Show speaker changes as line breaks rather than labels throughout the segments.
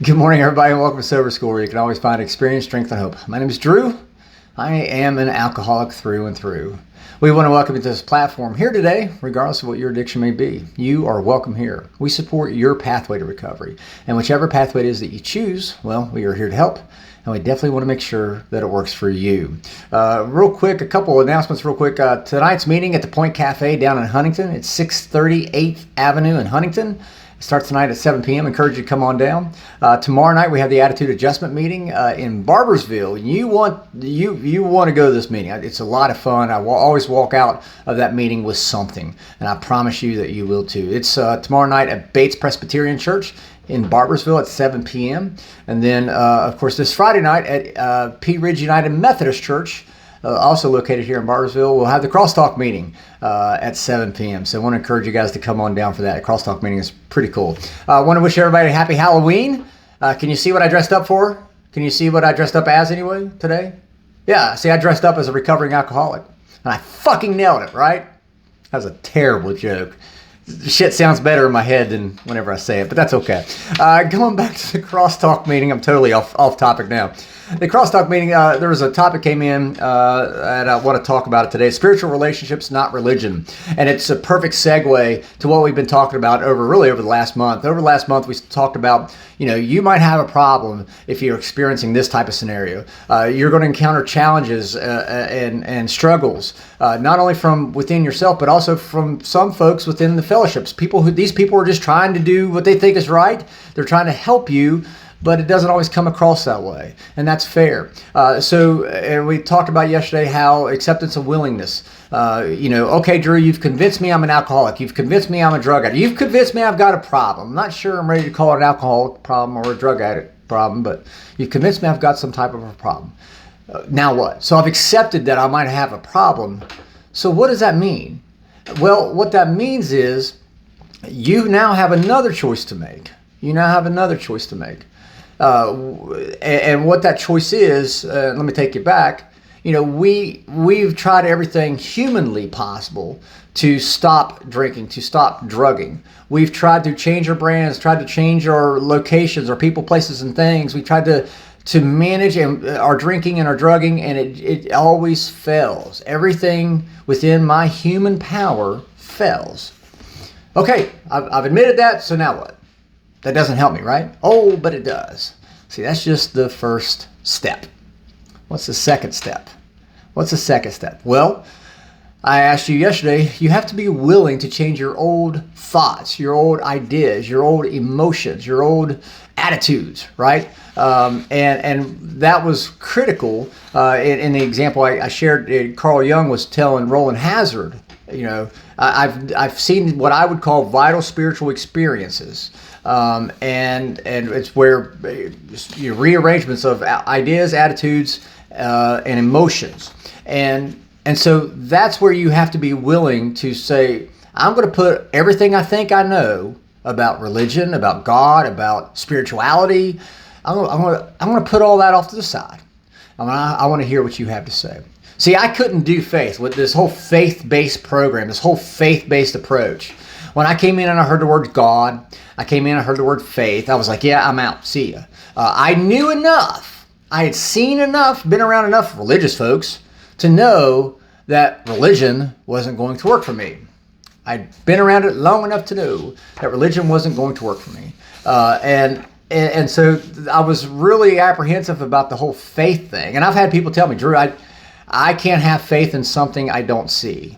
Good morning, everybody, and welcome to Sober School, where you can always find experience, strength, and hope. My name is Drew. I am an alcoholic through and through. We want to welcome you to this platform here today, regardless of what your addiction may be. You are welcome here. We support your pathway to recovery. And whichever pathway it is that you choose, well, we are here to help. And we definitely want to make sure that it works for you. Real quick, a couple of announcements real quick. Tonight's meeting at the Point Cafe down in Huntington. It's 630 8th Avenue in Huntington. It starts tonight at 7 p.m. Encourage you to come on down. Tomorrow night we have the Attitude Adjustment meeting in Barboursville. You want to go to this meeting. It's a lot of fun. I will always walk out of that meeting with something, and I promise you that you will too. It's tomorrow night at Bates Presbyterian Church in Barboursville at 7 p.m. And then, of course, this Friday night at Pea Ridge United Methodist Church, also located here in Barboursville, we'll have the Crosstalk meeting at 7 p.m. So I want to encourage you guys to come on down for that. Crosstalk meeting is pretty cool. I want to wish everybody a happy Halloween. Can you see what I dressed up for? Can you see what I dressed up as anyway today? Yeah, see, I dressed up as a recovering alcoholic. And I fucking nailed it, right? That was a terrible joke. Shit sounds better in my head than whenever I say it, but that's okay. Going back to the Crosstalk meeting, I'm totally off topic now. The Crosstalk meeting, there was a topic came in, and I want to talk about it today. Spiritual relationships, not religion. And it's a perfect segue to what we've been talking about over the last month. Over the last month, we talked about, you might have a problem if you're experiencing this type of scenario. You're going to encounter challenges and struggles, not only from within yourself, but also from some folks within the fellowships. These people are just trying to do what they think is right. They're trying to help you, but it doesn't always come across that way, and that's fair. So we talked about yesterday how acceptance of willingness. Okay, Drew, you've convinced me I'm an alcoholic. You've convinced me I'm a drug addict. You've convinced me I've got a problem. I'm not sure I'm ready to call it an alcoholic problem or a drug addict problem, but you've convinced me I've got some type of a problem. Now what? So I've accepted that I might have a problem. So what does that mean? Well, what that means is you now have another choice to make. And what that choice is, let me take you back. We've tried everything humanly possible to stop drinking, to stop drugging. We've tried to change our brands, tried to change our locations, our people, places, and things. We tried to manage our drinking and our drugging, and it always fails. Everything within my human power fails. Okay, I've admitted that, so now what? That doesn't help me, right? Oh, but it does. See, that's just the first step. What's the second step? Well, I asked you yesterday, you have to be willing to change your old thoughts, your old ideas, your old emotions, your old attitudes, right? And that was critical. In the example I shared, Carl Jung was telling Roland Hazard, I've seen what I would call vital spiritual experiences. And it's where rearrangements of ideas, attitudes, and emotions. And so that's where you have to be willing to say, I'm going to put everything I think I know about religion, about God, about spirituality. I'm going to put all that off to the side. I want to hear what you have to say. See, I couldn't do faith with this whole faith-based program, this whole faith-based approach. When I came in and I heard the word God, I came in and I heard the word faith, I was like, yeah, I'm out. See ya. I knew enough. I had seen enough, been around enough religious folks to know that religion wasn't going to work for me. I'd been around it long enough to know that religion wasn't going to work for me. And so I was really apprehensive about the whole faith thing. And I've had people tell me, Drew, I can't have faith in something I don't see.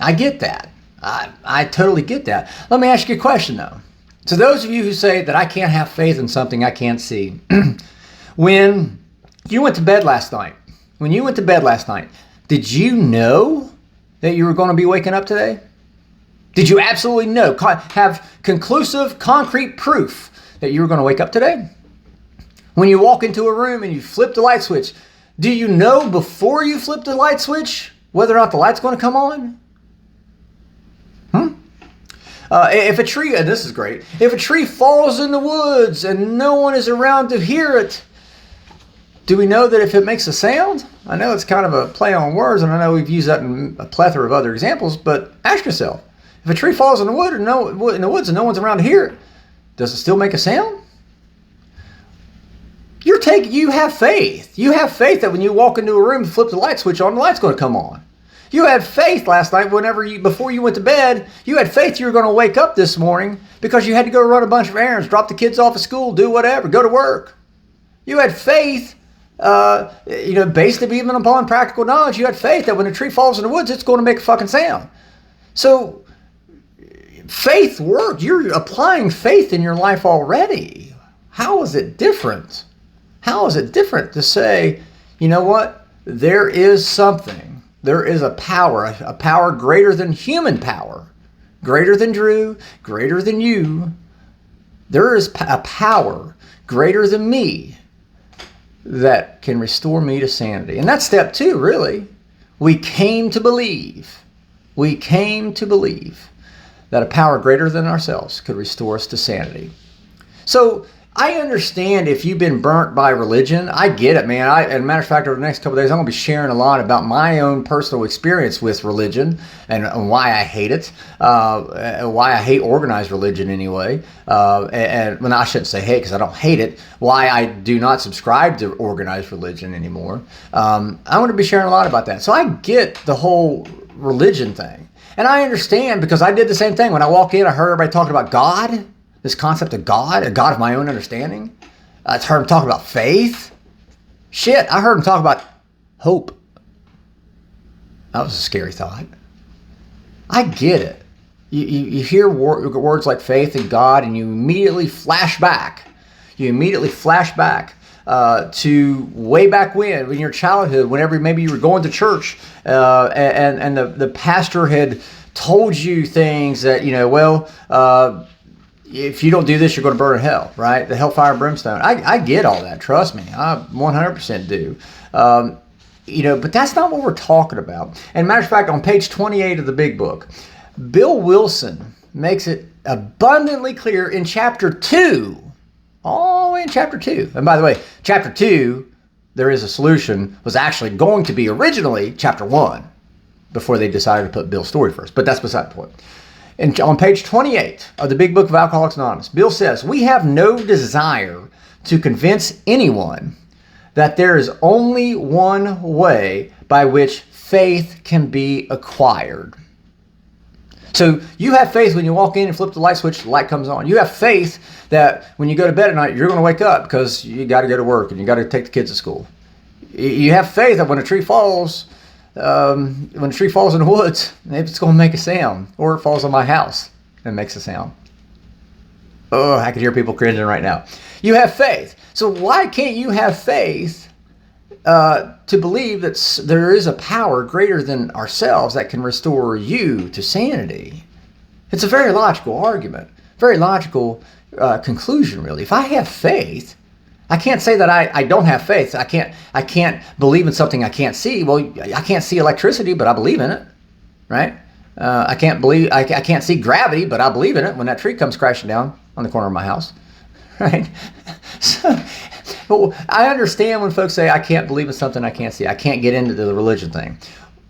I get that. I totally get that. Let me ask you a question, though. To those of you who say that I can't have faith in something I can't see, when you went to bed last night, did you know that you were going to be waking up today? Did you absolutely know, have conclusive, concrete proof that you were going to wake up today? When you walk into a room and you flip the light switch, do you know before you flip the light switch whether or not the light's going to come on? If a tree, and this is great, if a tree falls in the woods and no one is around to hear it, do we know that if it makes a sound? I know it's kind of a play on words, and I know we've used that in a plethora of other examples, but ask yourself, if a tree falls in the woods and no one's around to hear it, does it still make a sound? You have faith. You have faith that when you walk into a room and flip the light switch on, the light's going to come on. You had faith last night before you went to bed, you had faith you were going to wake up this morning because you had to go run a bunch of errands, drop the kids off at school, do whatever, go to work. You had faith, based even upon practical knowledge. You had faith that when a tree falls in the woods, it's going to make a fucking sound. So faith worked. You're applying faith in your life already. How is it different? How is it different to say, you know what? There is something. There is a power greater than human power, greater than Drew, greater than you. There is a power greater than me that can restore me to sanity. And that's step 2, really. We came to believe that a power greater than ourselves could restore us to sanity. So I understand if you've been burnt by religion. I get it, man. As a matter of fact, over the next couple of days, I'm going to be sharing a lot about my own personal experience with religion and why I hate it, why I hate organized religion anyway. And I shouldn't say hate because I don't hate it. Why I do not subscribe to organized religion anymore. I'm going to be sharing a lot about that. So I get the whole religion thing. And I understand because I did the same thing. When I walked in, I heard everybody talking about God. This concept of God, a God of my own understanding. I heard him talk about faith. Shit, I heard him talk about hope. That was a scary thought. I get it. You hear words like faith and God, and you immediately flash back. To way back when your childhood, whenever maybe you were going to church, and the pastor had told you things that, if you don't do this, you're going to burn in hell, right? The hellfire and brimstone. I get all that. Trust me. I 100% do. But that's not what we're talking about. And matter of fact, on page 28 of the big book, Bill Wilson makes it abundantly clear in chapter 2, all the way in chapter 2. And by the way, chapter 2, there is a solution, was actually going to be originally chapter 1 before they decided to put Bill's story first. But that's beside the point. And on page 28 of the Big Book of Alcoholics Anonymous, Bill says, "We have no desire to convince anyone that there is only one way by which faith can be acquired." So you have faith when you walk in and flip the light switch, the light comes on. You have faith that when you go to bed at night, you're going to wake up because you got to go to work and you got to take the kids to school. You have faith that when a tree falls in the woods, maybe it's going to make a sound, or it falls on my house and makes a sound. Oh, I could hear people cringing right now. You have faith. So why can't you have faith to believe that there is a power greater than ourselves that can restore you to sanity? It's a very logical argument, very logical conclusion, really. If I have faith, I can't say that I don't have faith. I can't believe in something I can't see. Well, I can't see electricity, but I believe in it, right? I can't see gravity, but I believe in it when that tree comes crashing down on the corner of my house, right? So, I understand when folks say I can't believe in something I can't see. I can't get into the religion thing.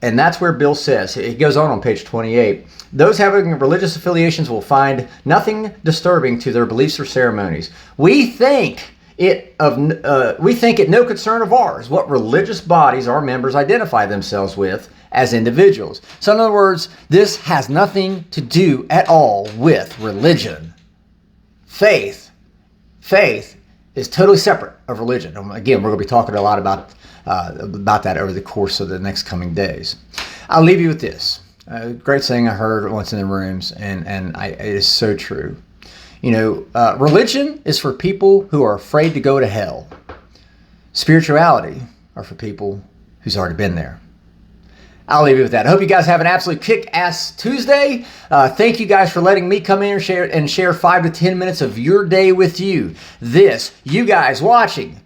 And that's where Bill says, it goes on page 28, "Those having religious affiliations will find nothing disturbing to their beliefs or ceremonies. We think it no concern of ours what religious bodies our members identify themselves with as individuals." So in other words, this has nothing to do at all with religion. Faith is totally separate of religion. Again, we're going to be talking a lot about that over the course of the next coming days. I'll leave you with this. A great saying I heard once in the rooms, and it is so true. Religion is for people who are afraid to go to hell. Spirituality are for people who's already been there. I'll leave you with that. I hope you guys have an absolute kick-ass Tuesday. Thank you guys for letting me come in and share 5 to 10 minutes of your day with you. You guys watching,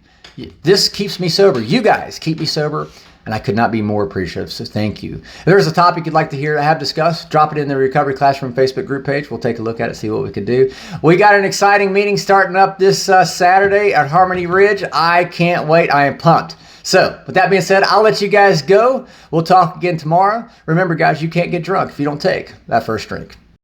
this keeps me sober. You guys keep me sober, and I could not be more appreciative, so thank you. If there's a topic you'd like to hear I have discussed, drop it in the Recovery Classroom Facebook group page. We'll take a look at it, see what we can do. We got an exciting meeting starting up this Saturday at Harmony Ridge. I can't wait. I am pumped. So, with that being said, I'll let you guys go. We'll talk again tomorrow. Remember, guys, you can't get drunk if you don't take that first drink.